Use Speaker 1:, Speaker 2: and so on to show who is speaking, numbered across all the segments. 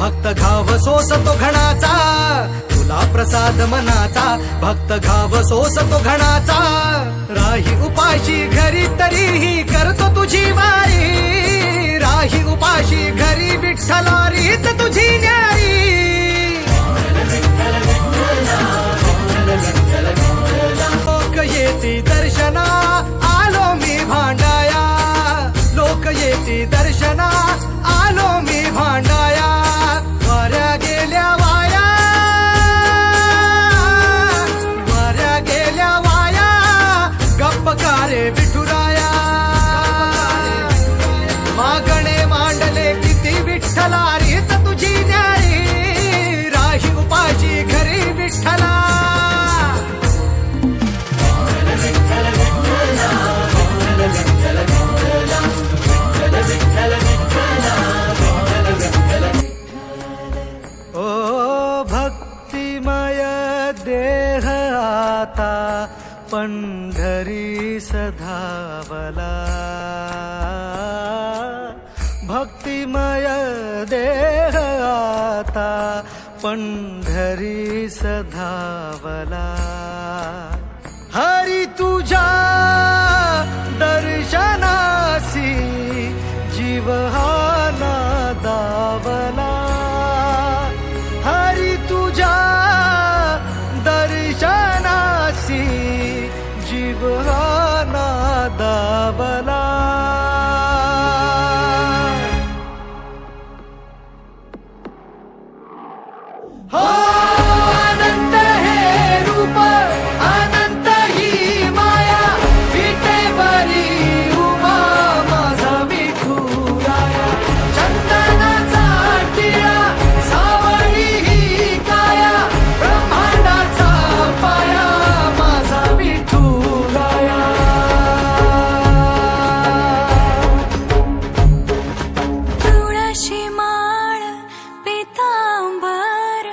Speaker 1: भक्त घाव सोसतो घणाचा, तुला प्रसाद मनाचा, भक्त घाव सोसतो घणाचा, राही उपाशी घरी तरीही करतो तुझी वारी, राही उपाशी घरी विठ्ठला रीत तुझी न्यारी. लोक येती दर्शना आलो मी भांडाया, लोक येती दर्शना आलो मी भांडाया, वाऱ्या गेल्या वाया, वाऱ्या गेल्या वाया, गप्प कारे विठुराया, मागणे मांडले किती विठ्ठला रीत तुझी न्यारी, राही उपाशी घरी विठ्ठला. ओ भक्तिमय देह आता पंढरी सधावला, भक्तिमय देह आता पंढरी सधावला, हरी तुझ्या दर्शनासी जीव हा नादावला, हरी तुझ्या दर्शनासी जीव हा नादावला. हो अनंत हे रूप, अनंत ही माया, विटेवरी उभा माझा विठुराया, चंदनाचा टिळा सावळी ही काया, ब्रह्मांडाचा पाया माझा विठुराया.
Speaker 2: तुळशी माळ पितांबर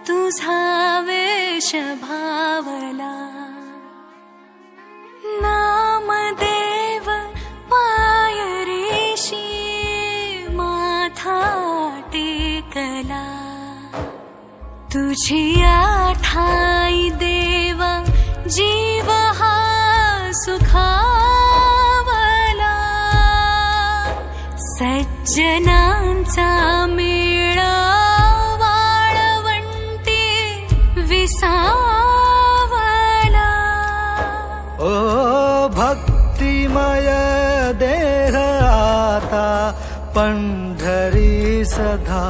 Speaker 2: तुझा वेश भावला, नामदेव पायरीशी माथा टेकला, तुझी आठाई देवा जीव हा सुखावला, सज्जनांचा मेळा विसावला.
Speaker 1: ओ भक्तिमय देह आता पंढरी सधा